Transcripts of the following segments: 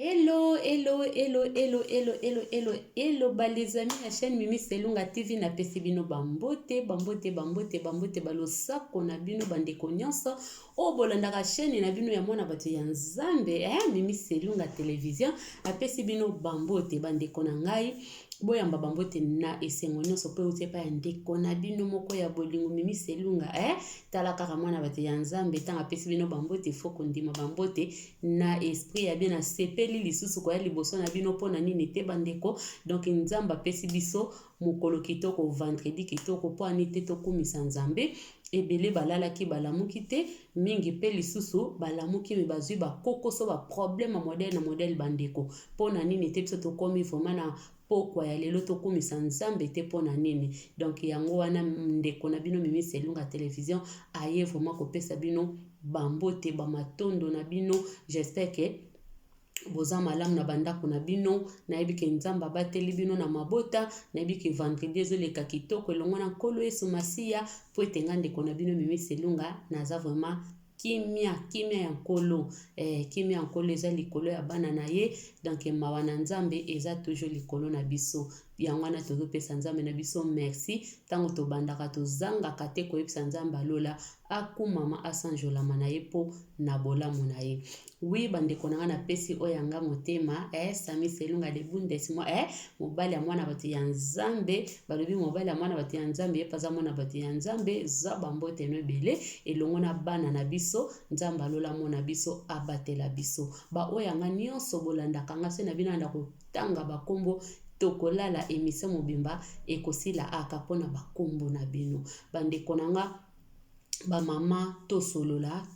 Hello, hello, hello, hello, hello, hello, hello, hello, les amis, la chaîne Mimi Selunga TV na pesibino bambote, bambote, bambote, bambote, balosako na bino bandeko nyonso, o bolandaka chaîne na bino ya mwana bato ya nzambe, Mimi Selunga Television, na pesibino bambote, bandeko na ngai, boyamba bambote na esengo nyonso pe utepa ya ndeko na bino moko ya bolingo Mimi Selunga, tala kaka mwana bato ya nzambe, tanga pesibino bambote, foko ndima bambote, na esprit ya bien na sepeli lisusu kwa liboso na bino pona nini te bandeko. Donc nzamba pesi biso mokolo kitoko vendredi kitoko po anite to kumisa nzambe ebele balalaki balamuki te mingi pe lisusu balamuki me bazwi bakokoso ba problème na modèle bandeko pona nini te biso to komi vraiment na pokwa ya lelo to kumisa nzambe te pona nini. Donc yango wana ndeko na bino Mimi Selunga Television aye vraiment kopesa bino bambote bamatondo na bino. J'espère que boza malamu na bandako na bino, nayebi ke nzamba bateli bino na mabota, nayebi ke vendredi ezoleka kitoko elongo na nkolo Yesu Masiya po ete nga ndeko na bino Mimi Selunga naza vraiment kimia ya nkolo, kimia ya nkolo eza likolo ya bana na ye. Donc mawa na nzambe eza toujours likolo na biso, yango wana tozopesa nzambe na biso merci tango tobandaka tozangaka te koyebisa nzambe alola akumama asanjolama na ye po na bolamu na ye. Oui bandeko na nga na pesi oyanga motema, Sami Selunga de Bundesmo, mobali ya mwana bato ya nzambe, balobi mobali ya mwana bato ya nzambe ye paza mwana bato ya nzambe za bambote no ebele elongo na bana na biso, nzambe alola mona biso abatela biso. Ba oyanga nyonso bolandaka nga se na bino anda kotanga bakombo tokolala emission mobimba ekosila aka pona bakombo na bino. Bandeko na nga ba mama tosolola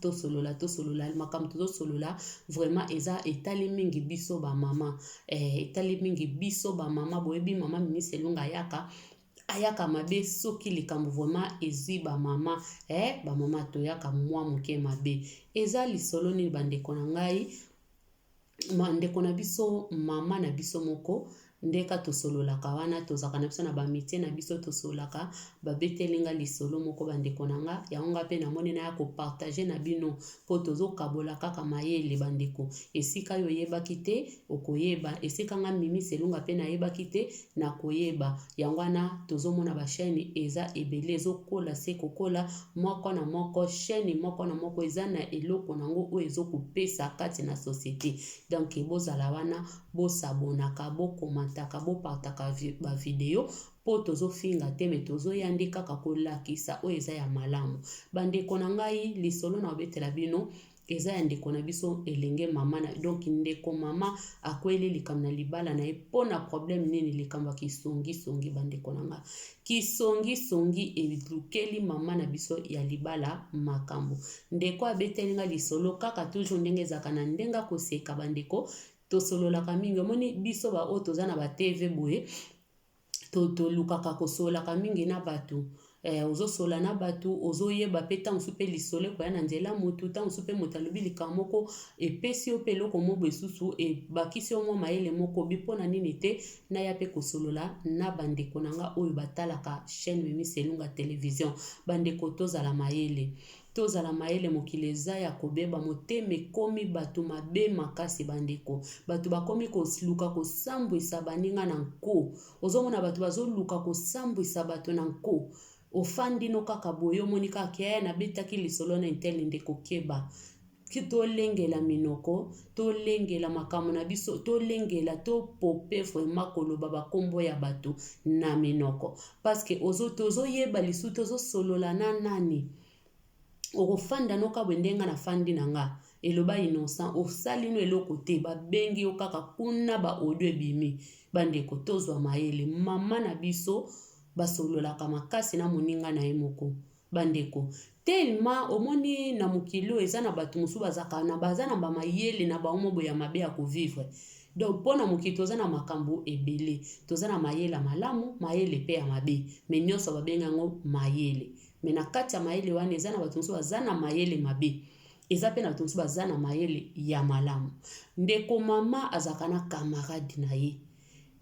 makambo tozosolola vraiment eza etali mingi biso ba mama, etali mingi biso ba mama. Boyebi mama Mimi Selunga ayaka mabe soki likambo vraiment ezwi ba mama, ba mama toyaka mwa moke mabe eza lisolo nini bandeko na ngai. Ndeko na biso mama na biso moko ndeka tosololaka wana tozaka na biso na bamitie na biso tosololaka babetelinga lisolo moko bandeko na nga yango nga pe namoni na ya kopartage na bino po tozokabola kaka mayele bandeko. Esika yo yebaki te okoyeba, esika nga Mimi Selunga pe nayebaki te na koyeba. Yango wana tozomona ba chaîne eza ebele ezokola se kokola moko na moko, chaîne moko na moko eza na eloko nango oyo ezokopesa kati na société. Donc bozala wana bosabonaka bokomataka bopartaka ba video po tozofinga te me tozoyandi kaka kolakisa oyo eza ya malamu. Bandeko na ngai lisolo na obetela bino eza ya ndeko na biso elenge mama na, donc ndeko mama akweli likambo na libala na ye pona problème nini likambo kisongi bandeko na nga kisongi elukeli mama na biso ya libala makambo. Ndeko abetelinga lisolo kaka toujours ndenge ezaka na ndenga koseka bandeko tosololaka mingi. Omoni biso ba o toza na ba TV boye tolukaka kosolaka mingi na batu, ozosola na batu ozoyeba pe tango supe lisolo koya na nzela mutu tango supe moto alobi likambo moko epesi yo pe eloko moko esusu ebakisi yo mwa mayele moko bipona nini te na ya pe kosolola na bandeko na nga oyo batalaka chaîne Mimi Selunga Television. Bandeko tozala mayele mokili eza ya kobeba motema ekomi bato mabe makasi bandeko. Bato bakomi koluka kosambwisa baninga na nko, ozomona bato bazoluka kosambwisa bato na nko. Ofandi no kaka boye omoni kaka na betaki lisolo na intele ndeko keba tolengela minoko, tolengela makambo na biso, tolengela topope vraiment koloba bakombo ya bato na minoko parce que ozoyeba lisu tozosolola na nani okofanda no ka bwendenga na fandi na nga eloba innocent osali no eloko te babengi yo kaka kuna ba audio ebimi. Bandeko tozwa mayele mama na biso basololaka makasi na moninga na ye moko bandeko tellement omoni na mokilo eza na bato mosusu baza na bamayele na baomobo ya mabe ya kovivre. Donc pona mokili toza na makambo ebele, toza na mayele malamu mayele pe ya mabe me nyonso babenga yango mayele. Me na kati ya mayele wana eza na bato mosusu baza na mayele mabe, eza pe na bato mosusu baza na mayele ya malamu. Ndeko mama azaka na camarade na ye,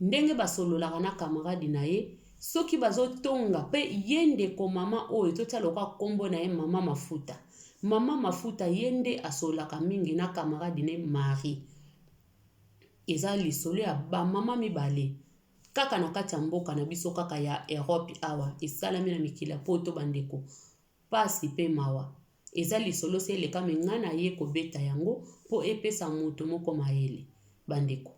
ndenge basololaka na camarade na ye soki bazotonga pe ye ndeko mama oyo totala loka kombo na ye mama mafuta ye nde asololaka mingi na camarade ne Marie. eza lisolo ya bamama mibale kaka na kati ya mboka na biso kaka ya Europe awa esalami na mikili ya poto bandeko pasi pe mawa eza lisolo se eleka me nga na ye kobeta yango mpo epesa moto moko mayele bandeko.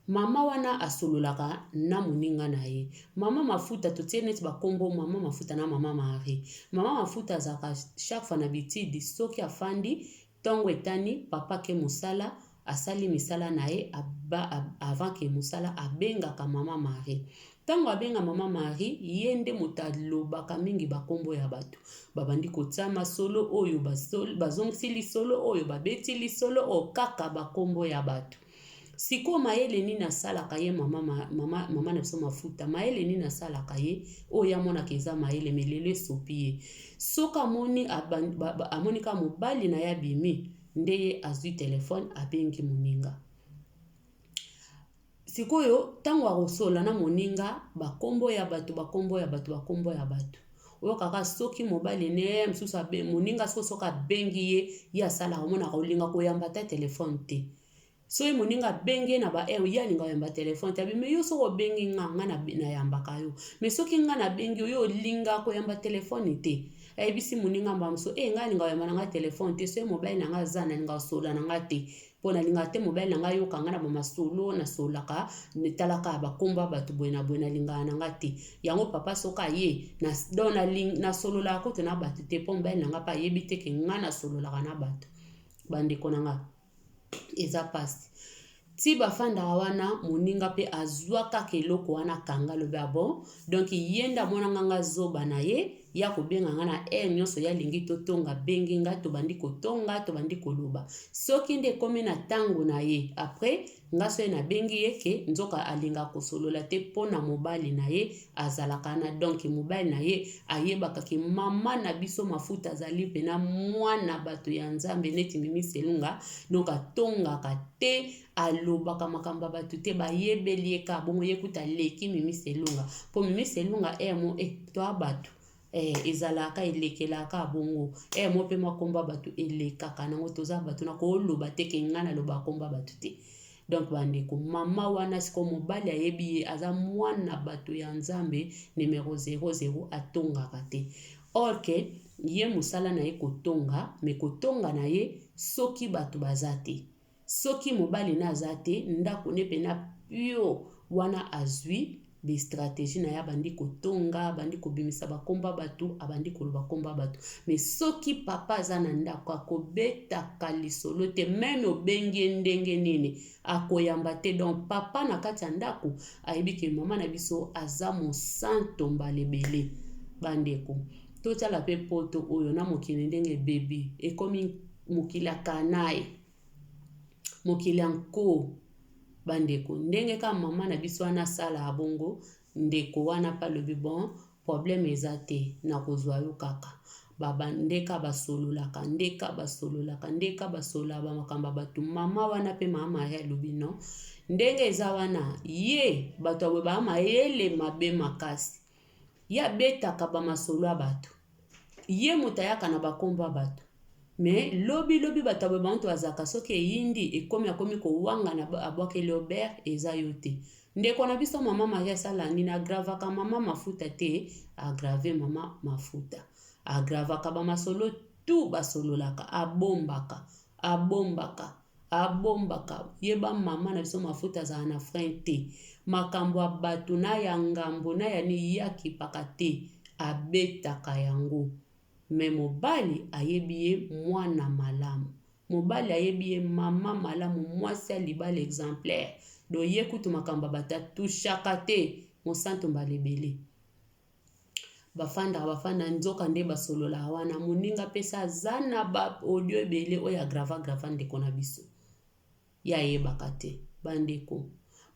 Mama wana asololaka na moninga na ye. Mama Mafuta totie neti bakombo Mama Mafuta na Mama Marie. Mama Mafuta azaka chaque fois na bitidi soki afandi tongo etani papa ke musala asali misala na ye avant ke musala abengaka Mama Marie. Tango abenga Mama Marie yende mutalobaka mingi bakombo ya bato. Babandi kotsama solo oyo bazongisi lisolo oyo babeti lisolo o kaka bakombo ya bato. Siko mayele nini asalaka ye mama na biso Mafuta mayele nini asalaka ye oyo amonaka eza mayele melelo esopi ye soka amonika mobali na ya bimi nde ye azwi telefone abengi moninga. Sikoyo tango akosola na moninga bakombo ya bato oyo kaka soki mobali ne msusu moninga soka bengi ye asala amonaka olinga koyamba ta telefone te. So ye moninga bengi na ba ya ninga yamba telefone te me yo soko bengi nga na yambaka yo me soki nga na bengi yo linga koyamba telefone te ayebisi moninga mbamso nga ninga yamba na nga telefone te so ye mobali na nga zana ninga sola na nga te po na linga te mobali na nga yoka nga na bamasolo na solaka netalaka bakomba bato bwena linga na nga te yango papa soka ye na solola ko te na bato te po mobali na nga pa yebi te ke nga na sololaka na bato bandeko na nga eza pasi ti bafanda wana moninga pe azwaka keloko wana kanga lobe bon donc yenda mona nganga zoba na ye ya kobenga nga na nyonso ya lingi totonga bengi nga to bandi kotonga to bandi koloba soki nde komi na tango na ye après nga so na bengi ye ke nzoka alinga kosolola te pona mobali na ye azalaka na donc mobali na ye ayebaka ke mama na biso Mafuta azali pena mwana bato ya Nzambe neti Mimi Selunga donc atongaka te alobaka makamba bato te bayebeli ye ka bongo ye kuta leki Mimi Selunga po Mimi Selunga mo to abato ezalaka elekelaka bongo mo pe makomba bato elekaka nango toza bato na koloba te ke nga na loba komba bato te. Donc bandeko mama wana siko mobali ayebi ye aza mwana bato ya Nzambe numero 00 atongaka te or ke ye musala na ye kotonga me kotonga na ye soki bato bazate soki mobali na azate ndako ne pena pio wana azwi des stratégies na ya bandi kotonga bandi kobimisa bakomba bato abandi koloba komba bato mais soki papa aza na ndako akobetaka lisolo te même obengi ndenge nini akoyamba te donc papa na kati ya ndako ayebi ke mama na biso aza mosanto mbalebele bandeko totala pe poto oyo na mokili ndenge bebi ekomi mokili ya kanae mokili ya nko bandeko ndenge ka mama na biso wana sala abongo ndeko wana pa lobi bon problème eza te na kozwa yo kaka baba ndeka basololaka ndeka basola ba makamba bato mama wana pe mama ya lobi no ndenge eza wana ye bato abo ba mayele mabe makasi ya betaka ba masolo ya bato ye mutayaka na bakomba bato mais lobi bato abo bantu azaka soki eyindi akomi kowanga na abwakeli Aubert eza yo te ndeko na biso mama Maria salani na agravaka Mama Mafuta te agrave Mama Mafuta agravaka ba masolo tu basololaka abombaka yeba mama na biso Mafuta za na frein te makambo bato na ya ngambo na ya ni yakipaka te abetaka yango me mobali ayebi ye mwana malamu mobali ayebi ye mama malamu mwasi libala exemplaire do ye kutu makamba batatushaka te mosanto mbalebele bafanda nzoka nde basolola wana moninga pesa zana ba audio ebele oya grava ndeko na biso ya yebaka te bandeko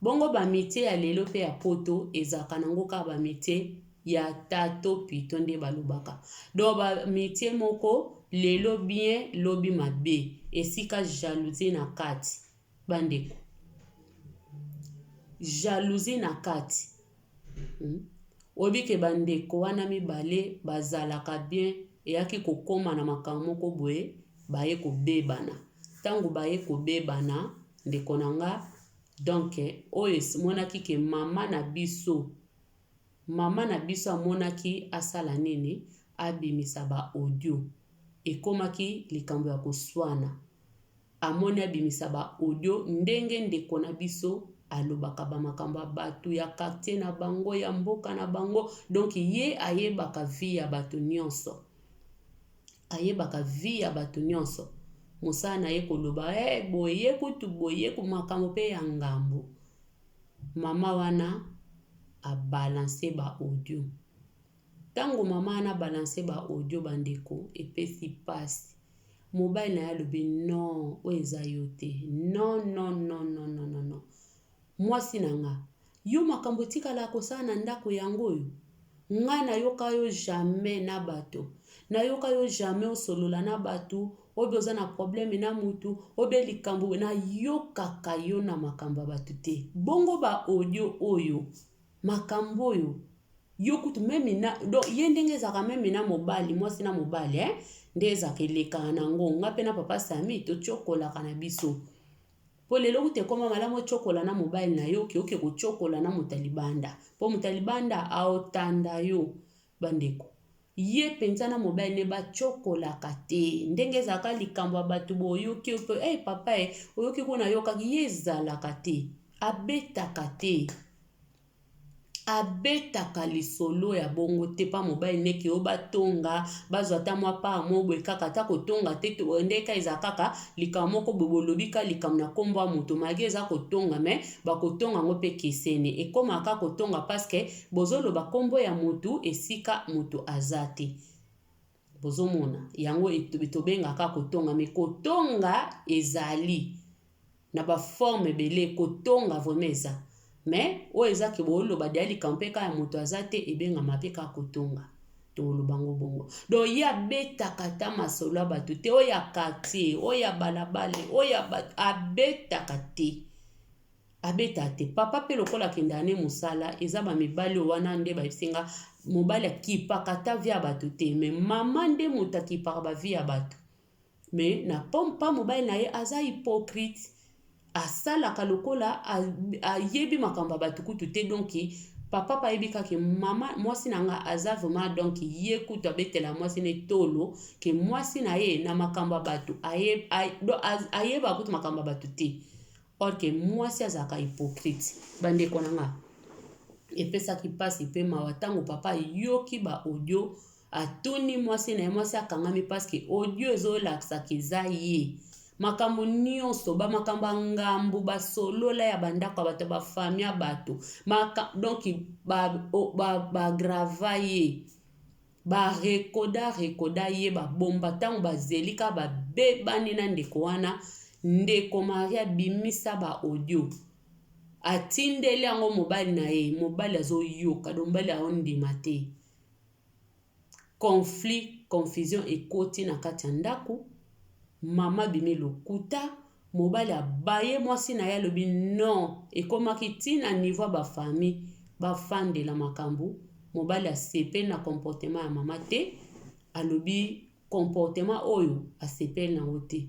bongo ba métier ya lelo pe ya poto ezaka nango ka ba métier ya tato pito nde balobaka do ba métier moko lelo bien lobi mabe esika jalousie na kati bandeko jalousie na kati obike bandeko wana mibale bazalaka bien eyaki kokoma na makambo moko boye baye kobebana tango baye kobebana ndeko nanga donc oyo emonaki ke mama na biso amonaki asala nini abimisa ba audio ekomaki likambo ya koswana amoni abimisa ba audio ndenge ndeko na biso alobaka bamakambo ya bato ya quartier na bango ya mboka na bango donc ye ayebaka vie ya bato nyonso mosala na ye koloba boye kutu boye makambo mpe ya ngambo mama wana abalanse ba audio ntango mama wana abalanse ba audio bandeko epesi pasi mobile na ye alobi non oyo eza yo te non mwasi na nga yo makambo etikala kosala na ndako yango oyo ngai nayoka yo jamais na bato nayoka yo jamais osolola na bato oyo oza na problème na mutu oyo likambo nayokaka yo na makambo ya bato te bongo ba audio oyo makambo oyo yo kutu meme na ye ndenge ezaka meme na mobali mwasi na mobali nde ezaka elekaka nango nga mpe na papa Sami tocokolaka na biso po lelo kute koma malamu ocokola na mobali na yo oke kocokola na motalibanda po motalibanda aotanda yo bandeko ye penza na mobali ne bacokolaka te ndenge ezalaka likambo ya bato boyoki ope papa oyoki kuna yokaki ye ezalaka te abetaka lisolo ya bongo te pa mobali neke o batonga bazwa ata mwa pa mobwe kaka ata kotonga te ndeka eza kaka likambo moko bobolobi ka likambo na kombo ya moto magi eza kotonga me bakotonga ngo mpe kesene ekomaka kotonga paske bozoloba kombo ya motu esika moto aza te bozomona yango tobengaka kotonga me kotonga ezali na baforme ebele kotonga vraimen eza mais oyo eza ke booloba dia likambo mpe kaka moto aza te ebengama mpe kaka kotonga tolobango bongo donc ye abetaka ta masolo ya bato te oyo ya quartier oyo ya balabale oyo ya bato abetaka te papa mpe lokola akendaka ne mosala eza bamibali wana nde bayebisinga mobali akipaka ata vi ya bato te me mama nde moto akipaka bavi ya bato me na pa mobali na ye aza hypocrite asalaka lokola ayebi makambo ya bato kutu te donc papa payebi kaka mama mwasi na nga aza vraiment donc ye kutu abetela mwasi ne tolo ke mwasi na ye na makambo ya bato ayeba kutu makambo ya bato te or ke mwasi azalaka hypocrite bandeko na nga epesaki pasi mpe mawa ntango papa yoki ba audio atuni mwasi na ye mwasi akangami paske audio ezolakisaka eza ye makambo nyonso bamakambo ya ngambu basolola ya bandako ya bato bafami ya bato donc bagrava ye barekoda ye babomba ntango bazelika babebani na ndeko wana ndeko Maria bimisa ba audio atindeli yango mobali na ye mobali azoyoka do mobali aondima te conflit confusion ekoti na kati ya ndako mama bimi lokuta mobali abaye mwasi na ye alobi non ekomaki ntina niveau bafami bafandela makambo mobali asepeli na comportement ya mama te alobi comportement oyo asepeli nango te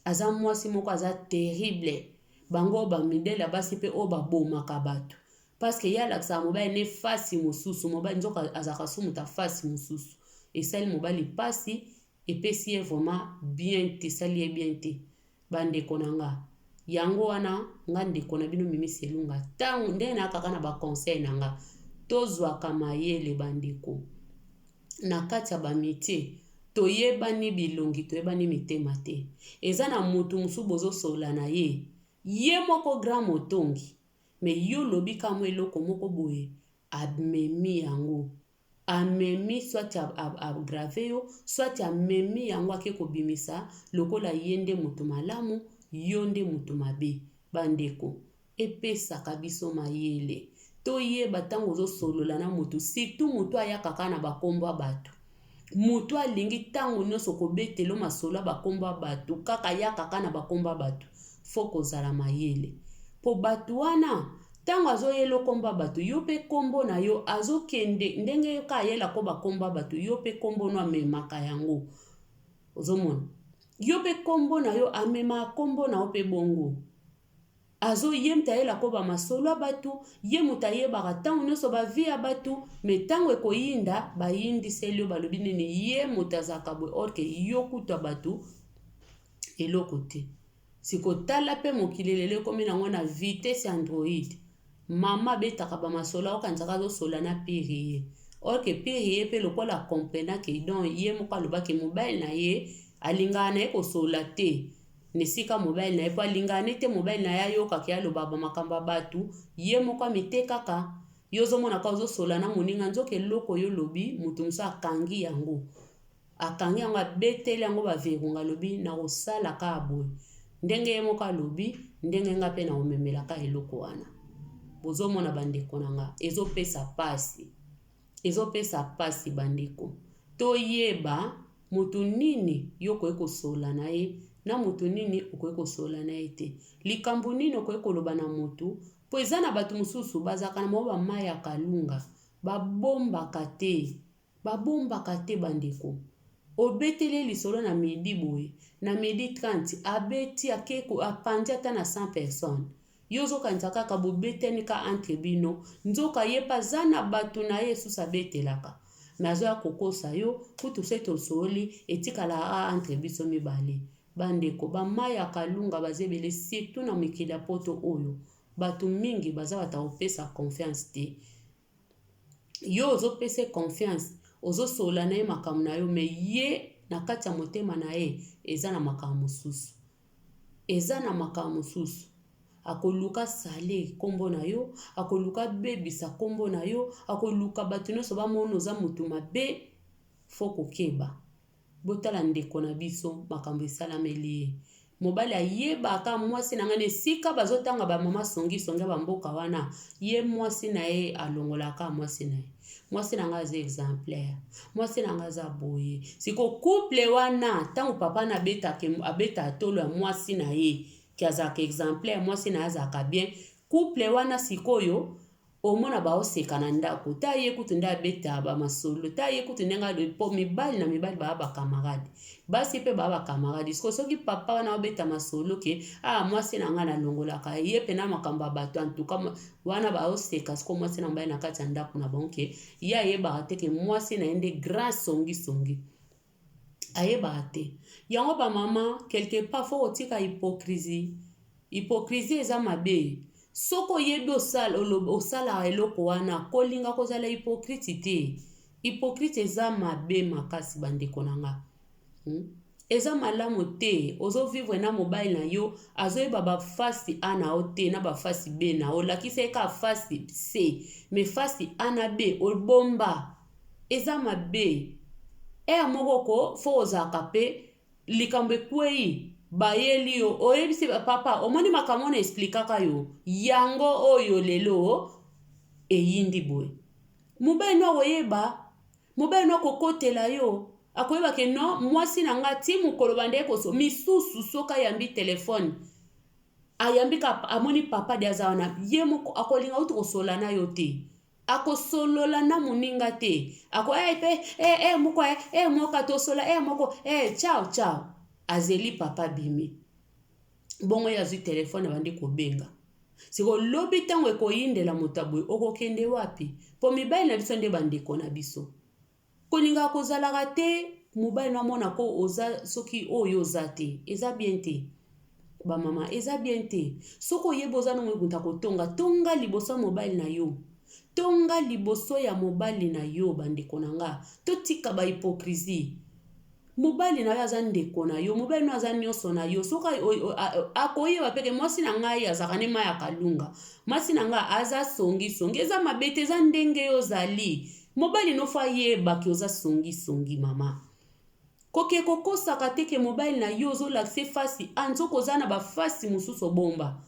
aza mwasi moko aza terrible bango bamidele basi mpe oyo babomaka bato paske ye alakisaka mobali ne fasi mosusu mobali nzoka azalaka sumuta fasi mosusu esali mobali pasi epesi ye vraiment bien te sali ye bien te bandeko na nga yango wana nga ndeko na bino Mimi Selunga ntango ndenge nakaka na baconseil na nga tozwaka mayele bandeko na kati ya bamitie toyebani bilongi toyebani mitema te eza na mutu mosusu bozosola na ye moko grand motongi me yo lobi kamwe eloko moko boye amemi yango amemi soit agrave yo soit amemi yango ake kobimisa lokola ye nde mutu malamu yo nde mutu mabe bandeko epesaka biso mayele toyeba ntango ozosolola na mutu surtout mutu ayakaka na bakombo ya bato mutu alingi ntango nyonso kobetelo masolo ya bakombo ya bato kaka ayakaka na bakombo ya bato fo kozala mayele po bato wana ntango azoyela kombo ya bato yo mpe kombo na yo azokende ndenge yoka ayelako bakombo ya bato yo mpe kombo no amemaka yango ozomona yo mpe kombo na yo amemaka kombo na yo mpe bongo azo ye mtayela ko bamasolo ya batu ye mutu ayebaka ntango nyonso bavi ya batu me ntango ekoyinda bayindiseli yo balobi nini ye mutu azalaka boye orke yo kutu batu eloko te. Sikotala mpe mokili lelo ekomi nango na vitese android mama abetaka bamasolo okanzaka azosola na piri ye orke piri ye mpe lokola comprena ke don ye moko alobaki mobile na ye alingaka na ye kosola te nesika mobile na ye po alingaka nete mobile na ye ayokaki aloba bamakambo ya batu ye moko amite kaka yo ozomona ka ozosola na moninga nzoka eloko yo lobi mutu mosusu akangi yango abeteli yango baverunga alobi na kosala ka boye ndenge ye moko alobi ndenge nga mpe na omemelaka eloko wana. Bozomona bandeko na nga ezopesa pasi bandeko toyeba mutu nini yo koki kosola na ye na mutu nini okoki kosola na ye te likambo nini okoki koloba na mutu po eza na bato mosusu bazalaka na mao bamai ya kalunga babombaka te bandeko obeteli lisolo na midi boye na midi 30 abeti apandi ata na 100 personnes yo ozokanisa kaka bobeteni ka entre bino nzoka ye mpe aza na bato na ye susu abetelaka me azoya kokosa yo kutu se tosoli etikala entre biso mibale bandeko bamai ya kalunga bazebele surtout na mikili ya poto oyo bato mingi baza bata kopesa confiance te yo ozopesa confiance ozosola na ye makambo na yo me ye na kati ya motema na ye eza na makambo mosusu akoluka sale kombo na yo akoluka bebisa kombo na yo akoluka bato nyonso bamona oza mutu mabe fo kokeba botala ndeko na biso makambo esalameli ye mobali ayebaka mwasi na ngana esika bazotanga bamama songisongi ya bamboka wana ye mwasi na ye alongolaka mwasi na ye mwasi na nga aza exemplaire mwasi na nga aza boye siko couple wana ntango papa na abeta atolo ya mwasi na ye ki azalaka exemplaire mwasi na ye azalaka bien couple wana sikoyo omona baoseka na ndako ta ye kutu nde abeta bamasolo ta ye kutu ndenge po mibali na mibali baa bakamarade basi mpe baa bakamarade siko soki papa wana obeta masolo ke mwasi na nga nalongolaka ye mpe na makambo ya bato antuka wana baoseka siko mwasi na mobali na kati ya ndako na banke ye ayebaka te ke mwasi na ye nde grand songisongi ayebaka te yango bamama quelque part fo kotika hypocrisie eza mabe soko yebi osala eloko wana kolinga kozala hypocrite te hypocrite eza mabe makasi bandeko na nga eza malamu te ozovivre na mobile na yo azoyeba bafasi a na o te na bafasi b na o lakisa eka fasi c me fasi a na b obomba eza mabe moko fo ozalaka mpe likambo ekwei bayeli yo oyebisi papa omoni makambo na explikaka yo yango oyo lelo eyindi boye mobali no akoyeba mobali no akokotela yo akoyeba ke no mwasi na nga ti mokolo bande koso misusu soka yambi telefone ayambi ka amoni papa de aza wana ye moko akolinga utu kosola na yo te akosolola na moninga te moko tosola moko ciao azeli papa bimi bongo yazwi telefone bandi kobenga siko lobi ntango ekoyindela moto boye okokende wapi po mibali na biso nde bandeko na biso kolinga kozalaka te mobali na mona ko oza soki oyo oza te eza bien te bamama eza bien te soko oyeba oza nango ekuta kotonga tonga liboso mobali na yo tonga liboso ya mobali na yo bandeko na nga totika ba hypocrisie mobali na yo aza ndeko na yo mobali no aza nyonso na yo soka akoyeba peke mwasi na ngai azaka ne mai ya kalunga mwasi na nga aza songisongi eza mabete eza ndenge yo ozali mobali no fo ayeba ke oza songisongi mama koke kokosaka te ke mobali na yo ozolakise fasi anzoko oza na bafasi mosusu obomba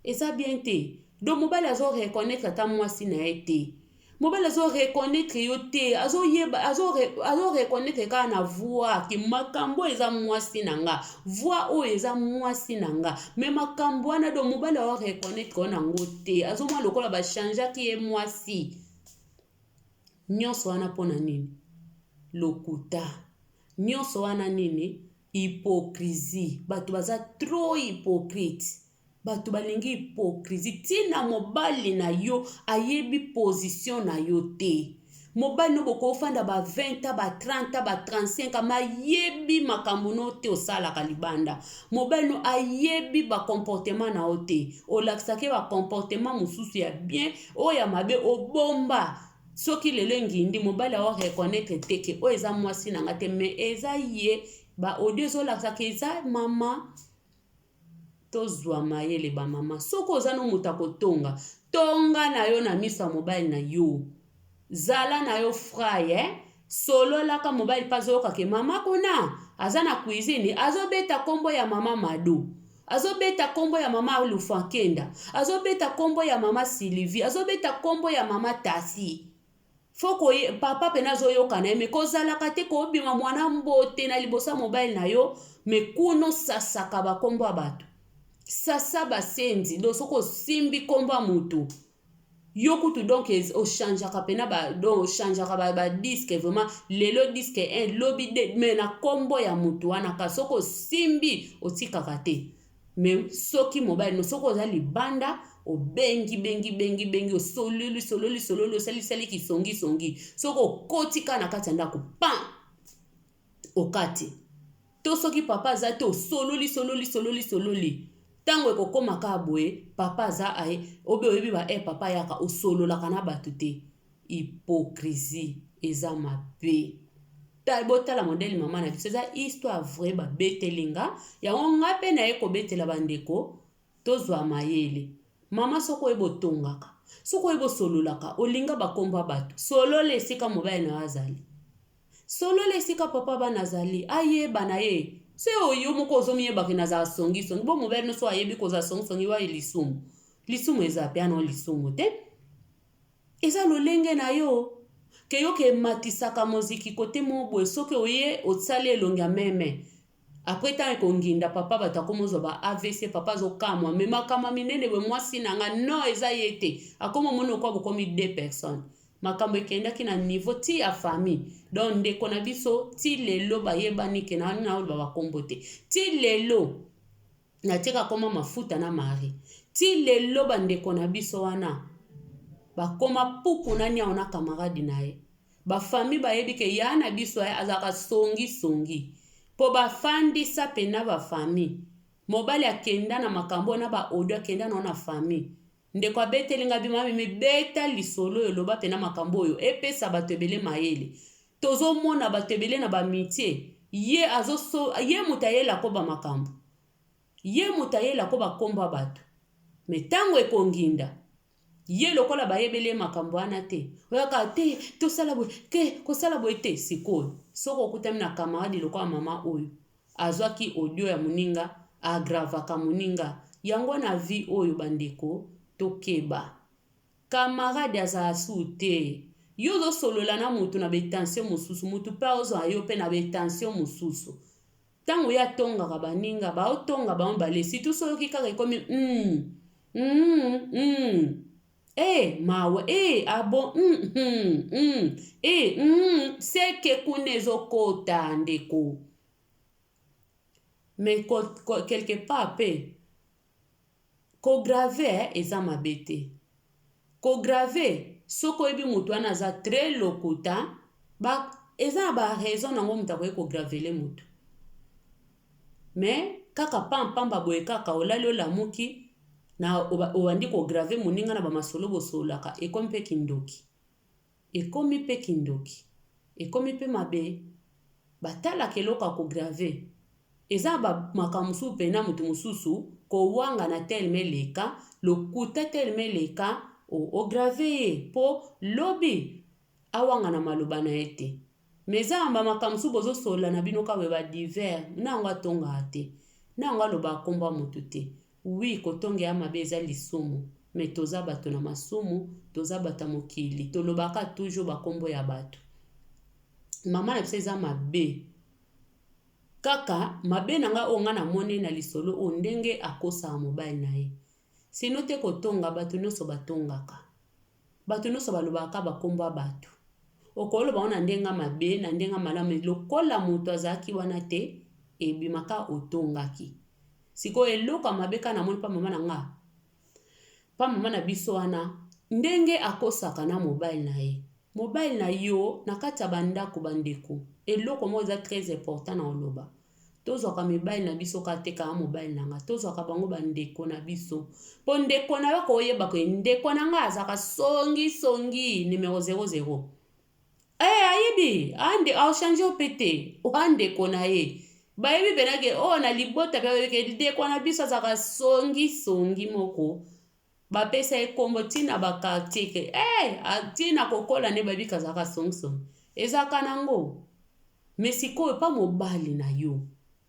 eza bien te do mobali azoreconnaître ata mwasi na ye te mobali azoreconnaître yo te azoreconnaître kaka na voix ke makambo eza mwasi na nga voix oyo eza mwasi na nga me makambo wana do mobali azoreconnaître o nango te azomwa lokola bachangeaki ye mwasi nyonso wana mpona nini lokuta nyonso wana nini hypocrisie bato baza trop hypocrite bato balingi hypocrisie tina mobali na yo ayebi position na yo te. Mobali no boko ofanda ba 20 ba 30 ba 35 ma yebi makambo no te osalaka libanda. Mobali no ayebi ba comportement na yo te. Olakisake ba comportement mosusu ya bien oya mabe obomba. Soki lelo ngindi mobali awa reconnaître teke o eza mwasi na nga te me eza ye ba audio ezolakisaka eza mama. Tozwa mayele ba mama. Soko oza no muta kotonga tonga na yo na miso ya mobali na yo. Zala na yo fraye solo laka mobali pa zoyoka ke mama kuna aza na cuisine azobeta kombo ya mama Mado, azobeta kombo ya mama Lufankenda, azobeta kombo ya mama Sylvie, azobeta kombo ya mama Tasi. Foko papa pena zoyoka na me kozalaka te ko bima mwana mbote na libosa mobali na yo me kuno sasaka ba kombo abato. Sasa basenzi do soko simbi kombo mutu. Yokutu donc o changeaka pena ba donc changeaka ba disque vraiment lelo disque 1 lobby 2 mais na kombo ya mutu wana ka soko simbi otikaka te. Mais soki mobile no soko za libanda o bengi o sololi sali ki songi soko kotika na kati ndako pan okati to soki papa za te o sololi tango ekokoma ka boye papa za aye obe oyebi ba papa yaka osololaka na bato te. Hypocrisie eza mabe. Botala modèle mama na biso eza histoire vraie ba betelinga yango nga pe na ye kobetela bandeko tozwa mayele. Mama soko ebotongaka soko ebosololaka olinga bakomba bato solole esika mobali na azali solole esika papa banazali ayeba na ye. Se oyo moko ozomieba ke naza songi bo mobali no so ayebi koza songi wa lisumu eza pe ano lisumu te. Eza lolenge na yo ke yo ke matisaka moziki kote mobwe soki oye otsali elonga meme après tant ekonginda papa batakomozo ba AVC papa zo kamwa me makama minene we mwasi nanga no eza yete akomo mono kwa bokomi 2 personnes makambo ekendaki na niveau ti ya famille donc ndeko na biso ti lelo bayebani ke na olo bakombo te ti lelo natika koma mafuta na mari ti lelo bandeko na biso wana bakoma puku nani aona camarade naye ba famille bayebi ke ya na biso azaka songi po bafandisa pena ba famille mobali akenda na makambo na ba audio akenda na famille ndeko abetelinga bima me beta lisolo yoloba pena makambo oyo epesa bato ebele mayele tozomona bato ebele na ba métier ye mutayela ko ba makambo ye mutayela ko ba komba bato me tango ekonginda ye lokola bayebele makambo ana te oyaka te tosala boye ke kosala boye te sikoyo soko okutami na camarade lokola mama oyo azwaki audio ya muninga agravaka muninga yango na vie oyo bandeko tokeba camarade azala su te yo ozosolola na mutu na betension mosusu mutu mpe ozwa yo mpe na betension mosusu ntango ya tongaka baninga baotonga bamobale situ soyoki kaka ekomi mawe abo seke kuna ezokota ndeko me quelque part pe kograve eza mabe te kograve soko oyebi mutu wana aza très lokuta eza na baraison nango mutu akoki kogravele mutu me kaka pampamba boye kaka olali olamuki na obandi kograve moninga na bamasolo bosolaka ekomi mpe kindoki ekomi mpe mabe batalaka eloko akograve eza makambo mosusu pena mutu mosusu kowanga na teleme leka lokuta teleme leka ograve ye po lobi awanga na maloba na ye te me eza makambo mosusu bozosola na bino kawe badivers nango atonga te nango aloba akomba mutu te. Oui, kotonge ya mabe eza lisumu me toza bato na masumu toza bata mokili tolobaka toujours bakombo ya bato mama na biso eza mabe kaka mabe nanga onga na mone na lisolo o ndenge akosa mobile na ye sino te kotonga bato nyonso batongaka bato nyonso balobaka bakombo ya bato okoloba ona ndenga mabe na ndenga malamu lokola moto azalaki wana te ebimaka otongaki siko eloko mabeka na moni pa mama na nga pa mama na biso wana ndenge akosaka na mobile na ye mobile na yo na kati ya bandako bandeko eloko mo eza très important na oloba tozwaka mobile na biso kateka mobile na nga tozwaka bango bandeko na biso po ndeko na yo koyeba ko ndeko na nga azaka songi numéro 00 ayebi ande au changer opete ndeko na ye bayebi benake na libota pe ndeko na biso azaka songi moko bapesa ekombo tina bakartier ke atina kokola ne babi kazaka songi ezaka nango mais sikoyo pa mobali na yo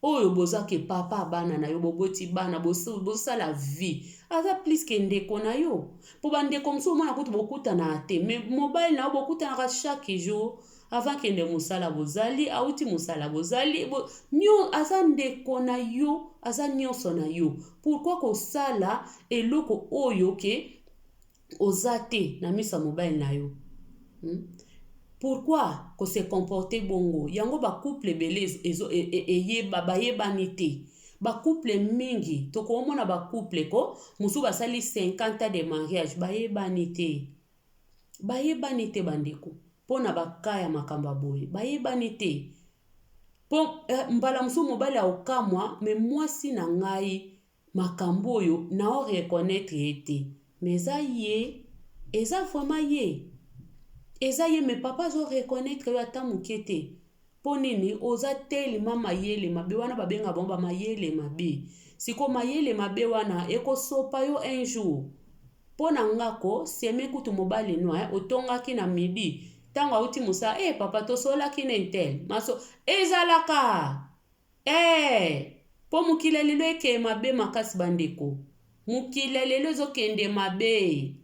oyo bozake papa bana na yo boboti bana bosala vie aza plus ke ndeko na yo po bandeko mosusu omona kutu bokutana te mais mobile na yo bokutanaka chaque jour avant kende mosala bozali auti mosala bozali nyo aza ndeko na yo aza nyonso na yo pourquoi kosala eloko oyo ke oza te na misa mobile na yo pourquoi ko se comporter bongo yango ba couple belé bayebani te ba couple mingi tokomona ba couple ko musu basali 50 ans de mariage bayebani te bandeko pona bakaya makamba boye bayebani te po mbala musu mobali okamwa mais mwasi na ngai makambo oyo na o reconnaître ete mais eza vraiment ye mais papa zo reconnaître yo ata moke te po nini oza telema mayele mabe wana babenga bomba mayele mabe siko mayele mabe wana ekosopa yo un jour po na ngako seme kutu mobali noa otongaki na midi tango auti musa papa tosolaki na intel maso ezalaka po mokila lelo eke mabe makasi bandeko mokila lelo ezokende mabe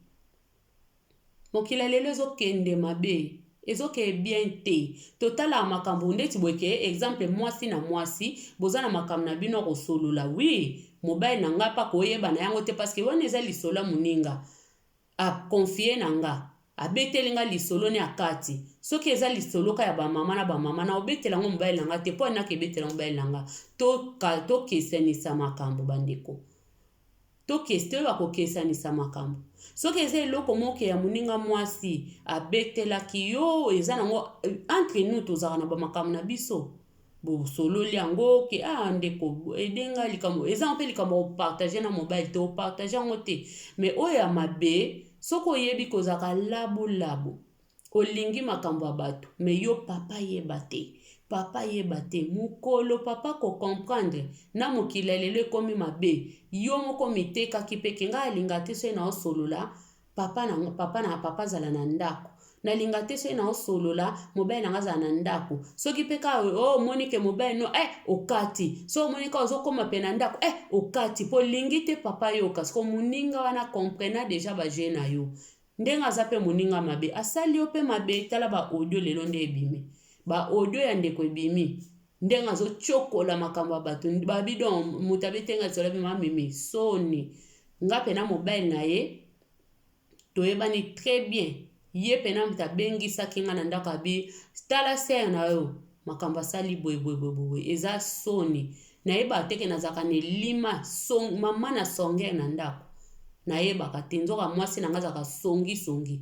mokila lelo ezokende mabe ezoke bien te totala makambo ndeti boyeke exemple mwasi na mwasi boza na makambo na bino kosolola oui mobile na nga pa koyeba na yango te parce que wana eza lisolo moninga a confier na nga abeteli nga lisolo ne akati soki eza lisolo ka ya bamama na obetela ngo mobile na nga te po anaka ebetela mobile na nga tokesanisa makambo bandeko tokeste bakokesanisa makambo soki eza eloko moke ya moninga mwasi abetelaki yo eza nango entre nous tozaka na bamakambo na biso bosololi yango ke ndeko edenga likambo eza mpe likambo opartage na mobile te opartage yango te mais oyo ya mabe soki oyebi kozaka labu olingi makambo ya bato mais yo papa yeba te mukolo papa ko comprendre na mokila lelo ekomi mabe yo moko mitekaki peke nga alinga te so na osolola papa zala na ndako nalinga te so na osolola mobile na nga zala na ndako soki peka monike mobile no okati so monika ozokoma pe na ndako okati po lingi te papa yo kasi ko muninga wana comprena deja ba je na yo ndenga aza pe muninga mabe asali yo pe mabe tala ba audio lelo nde ebime ba audio ya ndeko ebimi ndenga zo chokola makambo ya bato babidon mutabetenga tsola bima mimi soni nga pe na mobile na ye toyebani très bien ye pe na mutabengisa kinga na ndako abi tala ser na yo makambo asali boye eza soni na yeba teke nazaka ne lima mama na songe na ndako na yeba kate nzoka mwasi na ngazaka songi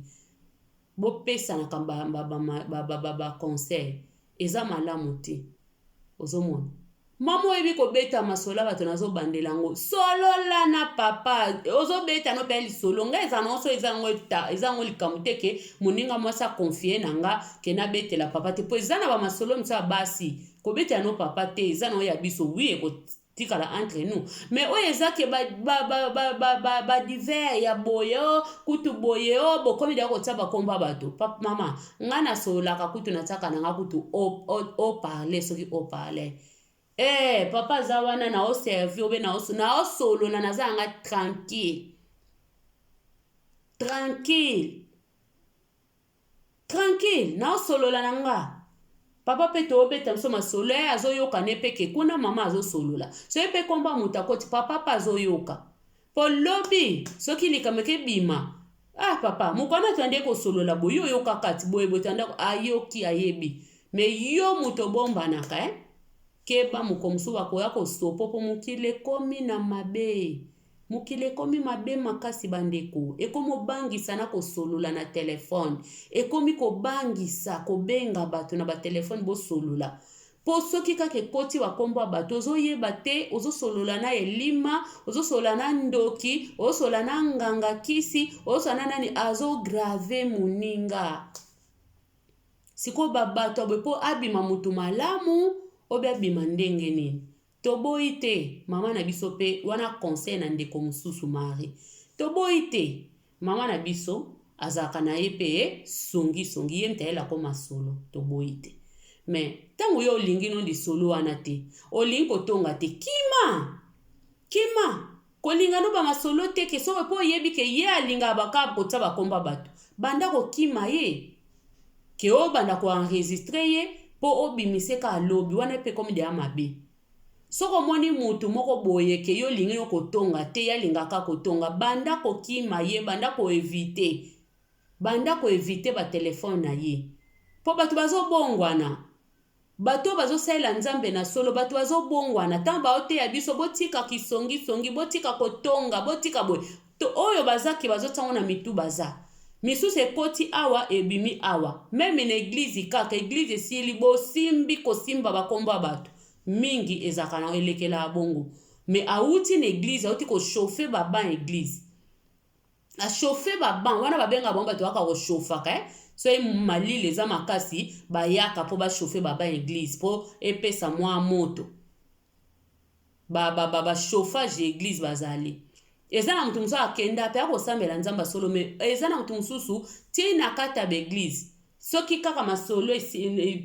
bopesa na kamba ba conseil eza malamu te ozomona mama oyebi kobeta masola bato nazobandela ngo solola na papa ozobeta no pe lisolo nga eza nango eza ngo likambo te ke moninga mwasi akonfie na nga ke nabetela papa te po eza na bamasolo miso ya basi kobetela no papa te eza nango ya biso wi ekotikala entre nous mais oyo eza ke divers ya boye kutu boye bokomi dea kotia bakomba bato papa mama nga nasololaka kutu natiaka na nga kutu oparle soki oparle papa aza wana na oservi obe na osolola naza yanga tranquille na osolola na nga papa pe toobeta biso masolo azoyoka ne peke kuna mama azosolola so ye pe komba moto akoti papa pa azoyoka po lobi soki likambo ekebima papa mokwana tande kosolola boye oyoka kati boye tanda ayoki ayebi mais yo moto bombanaka keba mokomusu bakoya kosopo po mokili ekomi na mabe. Mokili ekomi mabe makasi bandeko. Ekomi obangisa na kosolola na telefone. Ekomi kobangisa kobenga bato na batelefone bosolola. Po soki kaka ekoti bakombo bato ozoyeba te, ozosolola na elima, ozosolola na ndoki, ozosolola na nganga kisi, ozosolola na nani azograve moninga. Siko babato abwe po abima mutu malamu, obi abima ndenge nini. Toboyi te, mama na biso pe wana conseil na ndeko mususu mari. Toboyi te, mama na biso azaka na ye pe songi ye mtaela koma solo. Toboyi te. Mais tango yo olingi no di solo wana te, olingi kotonga te, kima kolinga no ba masolo te ke so po yebi ke ye alinga baka kotsa bakomba bato. Banda ko kima ye. Ke o banda ko enregistrer ye po obimise ka lobi wana pe comme de amabe. Soko moni mutu moko boye ke yo lingi no kotonga te ya linga ka kotonga banda ko kima ye banda ko éviter. Banda ko éviter ba téléphone na ye. Po bato bazo bongwana. Bato bazo sela nzambe na solo bato bazo bongwana tamba ote ya biso botika kisongi botika kotonga botika boy. To oyo bazaki bazo tango na mitu baza. Misusu ekoti awa ebimi awa. Même na église kaka église sili bo simbi kosimba bakomba bato. Mingi ezaka na elekela bongo. Mais auti na église auti ko chauffer baban église. A chauffer baban wana babenga bomba to aka ko chauffer so mali les makasi bayaka po ba chauffer baban église po epesa mwa moto. Ba chauffage église bazali. Ezana mutu musu akenda pe akosambela nzamba solo me ezana mutu mususu tina kata ba église. Soki kaka masolo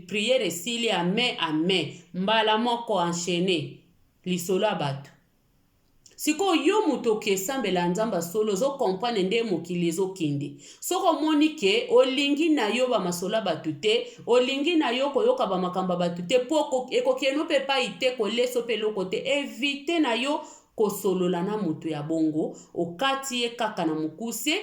prière esili amen mbala moko enchaîné lisolo abatu. Siko yo muto ke sambela nzamba solo zo comprendre nde mokili zo kende. Soko monike olingi na yo ba masola batu te, olingi na yo koyoka ba makamba batu te poko ekokeno pe pa ite ko leso pe loko te éviter na yo kosolola na mutu ya bongo okati ye kaka na mukuse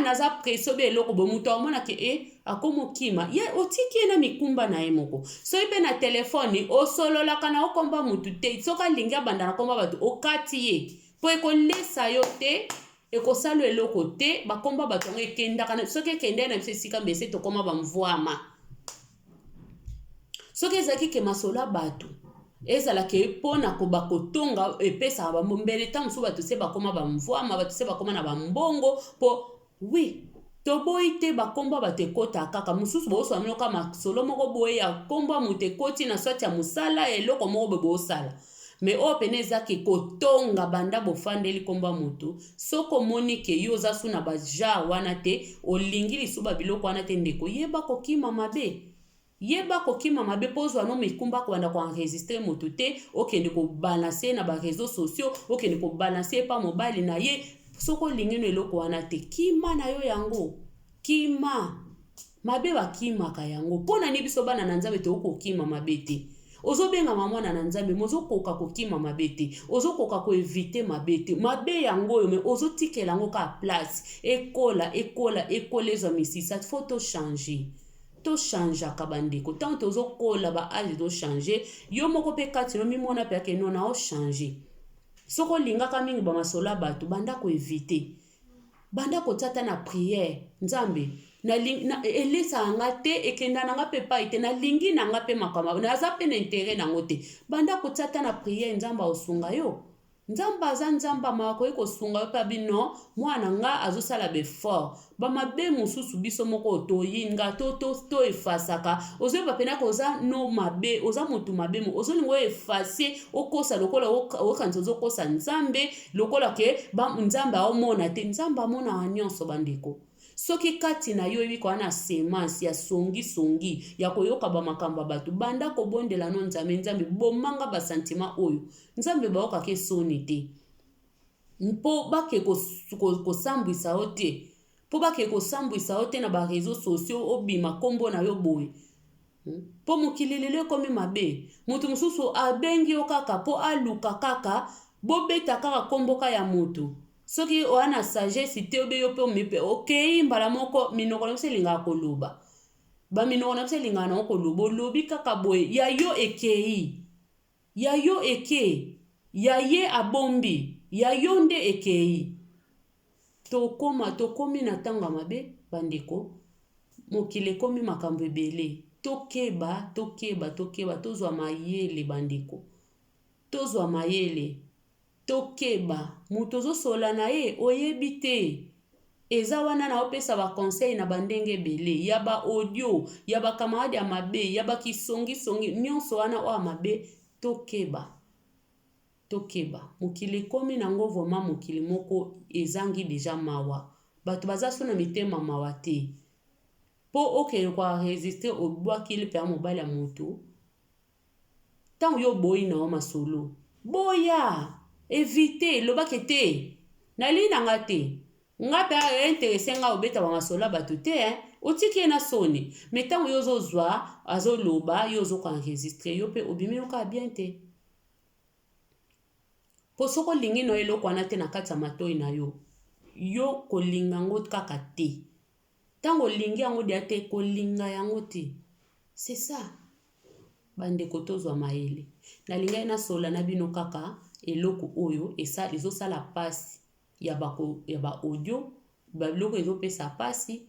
naza preso be eloko bo mutu omona ke akomo kima ye otiki na mikumba na ye moko so ipe na telefoni osolola kana okomba mutu te soka linga banda na komba batu okati ye po ekolesa yo te ekosalo eloko te bakomba batu ngo ekenda kana soki ekende na biso esika mbese tokoma bamvwama soki ezaki ke masola batu ezala ke pona ko bakotonga epesa ba mbele tamusu batu se bakoma bamvwama batu se bakoma na bambongo po oui toboyi te bakomba batekota kaka mususu boso aminoka masolo moko boye ya komba mutekoti na swati ya musala eloko moko bebo sala me opene ezaki kotonga banda bofandeli komba mutu soko monike yo za suna baja wana te olingi lisuba biloko wana te ndeko yeba kokima mabe. Yeba kokima mabe pozwa no mikumba ko banda ko enregistrer mutu te okende ko balancer na ba réseaux sociaux okende ko balancer pa mobile na ye soko lingino eloko wana te kima na yo yango kima mabe bakima ka yango pona ni biso bana na nzambe te okokima mabe te ozobenga mama na nzambe mozokoka kokima mabe te ozokoka ko éviter mabe te mabe yango yo me ozotikela ngo ka place ekola ezo misisa photo changer to changer kabandeko tant ozokola ba age do changer yo moko pe kati no mimona pe ke nona o changer soko linga ka mingi ba masola batu banda ko éviter banda ko tata na prière nzambe na elisa nga te ekenda na nga pe pa ite na lingi na nga pe makama na za pe na intérêt na ngote banda ko tata na prière nzamba osunga yo nzamba za nzamba mako eko sunga pa bino mwana nga azosala befort ba mabe mususu biso moko to yinga to efasaka ozoba pena ko za no mabe oza mutu mabe mo ozolingo efase okosa lokola okanzo zokosa nzambe lokola ke ba nzamba omona te nzamba mona anyonso bandeko soki kati na yo ebiko ana semence ya songi ya koyoka ba makamba batu banda ko bondela no nzambe bomanga ba sentiment oyo nzambe baoka ke soni te mpo bake ko sambwisa ote po bake ko sambwisa ote na ba réseaux sociaux obima kombo na yo boye po mokililele komi mabe mutu mususu abengi yo kaka po aluka kaka bobeta kaka komboka ya mutu soki oana sagesse te obe yo pe omepe okei mbala moko minoko na biso elinga koloba ba minoko na biso elinga na koloba olobi kaka boye ya yo ekei ya yo eke, ya ye abombi, ya yo nde ekei. Tokomi na tanga mabe bandeko, mokili komi makambo ebele. Tokeba, tozwa mayele bandeko. Tozwa mayele, tokeba, mutu ozosola na ye, oyebi te. Eza wana na opesa ba conseil na bandenge ebele, ya ba audio, ya ba camarade ya mabe, ya ba kisongi, nyonso wana o mabe, tokeba. Mokili komi nango voma mokili moko ezangi deja mawa. Batu baza so na mitema mawa te. Po okele kwa resiste obwakili pe mobali ya moto. Tango yo boyi na o masolo. Boya, éviter, lobake te. Nali nanga te. Nga pe interese nga obeta ba masola batu te, otiki na soni. Mais tango yo zozwa, azo loba, yo zo kwa enregistrer, yo pe obimi yo ka bien te. Po soko lingi no eloko wana te na kati ya matoi na yo. Yo kolinga yango kaka te. Tango lingi yango dia te kolinga yango te. C'est ça. Bandeko tozwa mayele. Na linga na sola na bino kaka eloko oyo ezo sala pasi ya ba audio, ba biloko ezo pesa pasi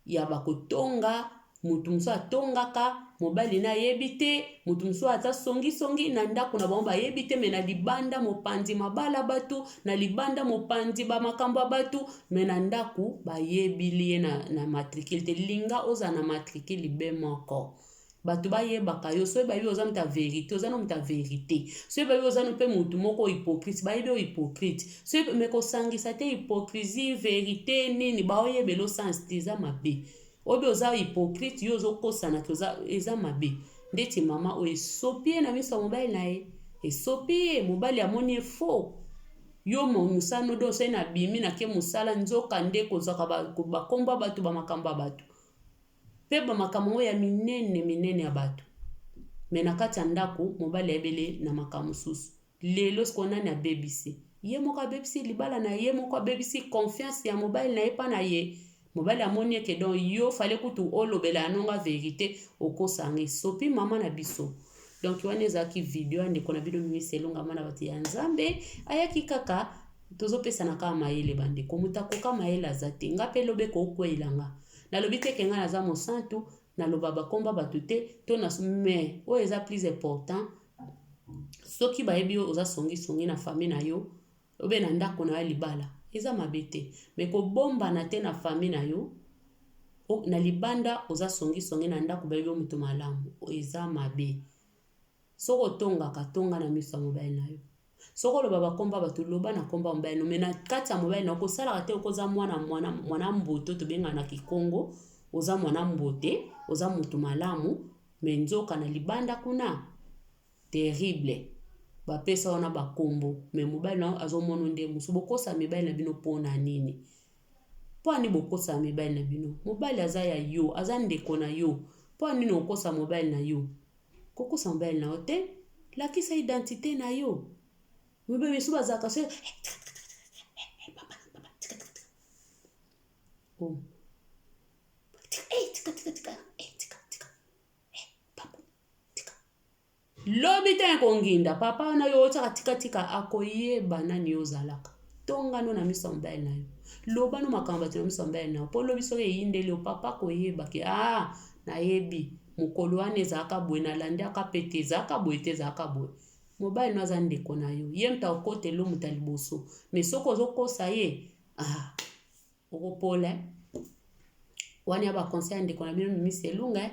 ya ba kotonga, mutu muso atongaka, mobali na yebite, mutu muso ata songi na ndako na bango ba yebite, me na libanda mopanzi mabala batu, na libanda mopanzi ba makambo batu, me na ndako ba yebili na matricule te. Linga oza na matricule be moko. Batu ba yebaka yo, so ba yebi oza muta vérité, oza no muta vérité. So ba yebi oza no pe mutu moko hypocrite, ba yebi hypocrite. So me ko sangisa te hypocrisie, vérité nini ba oyebelo sens te eza mabe. Obi oza hypocrite yo zo kosana te eza mabe. Ndeti mama o esopie na miso mobile na ye. Esopie mobile amoni faux. Yo musano do se na bimi na ke musala nzoka nde kozaka ba komba batu ba makamba batu. Pe ba makambo ya minene ya batu. Me na kati ya ndako mobile ebele na makamu susu. Lelo skona na bebisi. Ye moko bebisi libala na ye moko bebisi confiance ya mobile na ye pa na ye. Mobile amoni ke don yo fallait kutu olobela anonga vérité okosange sopi mama na biso. Donc wana ezaki video ndeko na bino mimi selonga mana bati ya Nzambe ayaki kaka tozopesa na kama mayele bande komuta koka mayele azate ngape lobe ko kwelanga na lobi te kenga naza mosantu na lobaba komba batute to na mais o eza plus important soki ba yebi oza songi na famille na yo obe na ndako na libala eza mabete me ko bomba na te na famille na yo na libanda oza songi na ndako ba yebi mutu malamu eza mabe. Soko tonga na miso mobile na yo. Soko loba bakomba batu loba na komba mobile no mena kati ya mobile na kosala te okoza mwana mboto to benga na Kikongo, oza mwana mbote, oza mutu malamu, menzoka na libanda kuna terrible. Ba pesa wana bakombo, me mobile na azomona nde musu bokosa mobile na bino pona nini? Po ani bokosa mobile na bino. Mobile aza ya yo, aza ndeko na yo. Po ani no kosa mobile na yo. Koko sambel na ote, lakisa identité na yo. Mbe misu bazaka se. Oh. Tika. Lobi te konginda, papa na yo tika akoyeba nani ozalaka. Tonga no na miso mbel na yo. Loba no makamba te na miso mbel na yo. Po lobi soke yindele papa koyeba ke na yebi. Mukolo wane zaka bwe na landi akapete zaka bwe te zaka bwe. Mobile no azande kona yo. Ye mta okote lo muta liboso. Me soko zokosa ye. Okopole. Wani aba conseil ndeko na bino mimi selunga.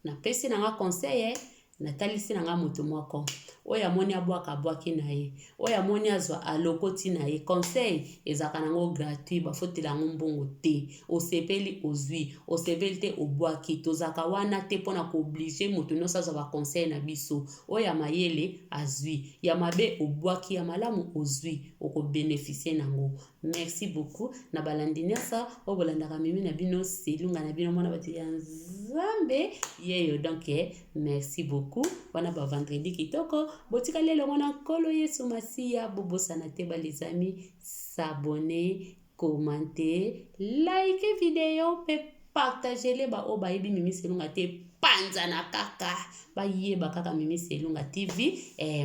Na pesi na nga conseil na talisi na nga mutu mwako. Oya moni abwaki na ye. Oya moni azwa alokoti na ye. Conseil ezaka nango gratuit bafotela ngo mbongo te. Osepeli ozwi. Osepeli te obwaki. Tozaka wana te pona ko oblige mutu nosa azwa ba conseil na biso. Oya mayele azwi. Ya mabe obwaki ya malamu ozwi. Oko bénéficier nango. Merci beaucoup. Na balandi nyasa obolandaka mimi na bino selunga na bino mwana bati ya Nzambe. Yeyo donc merci beaucoup. Wana ba vendredi kitoko. Botika lelo mwana kolo Yesu Masiya bobosana te ba les amis, s'abonner, commenter, like vidéo pe partager les ba oba ibi mimi selunga te panza na kaka bayeba kaka Mimi Selunga TV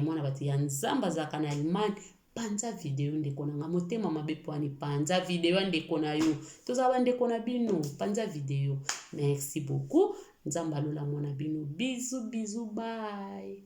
mwana batu ya nzamba zaka na Allemagne panza video ndeko na motema mabe pwani panza video ndeko na yo tozaba ndeko na bino panza video merci beaucoup nzamba lola mwana bino bisous bisous bye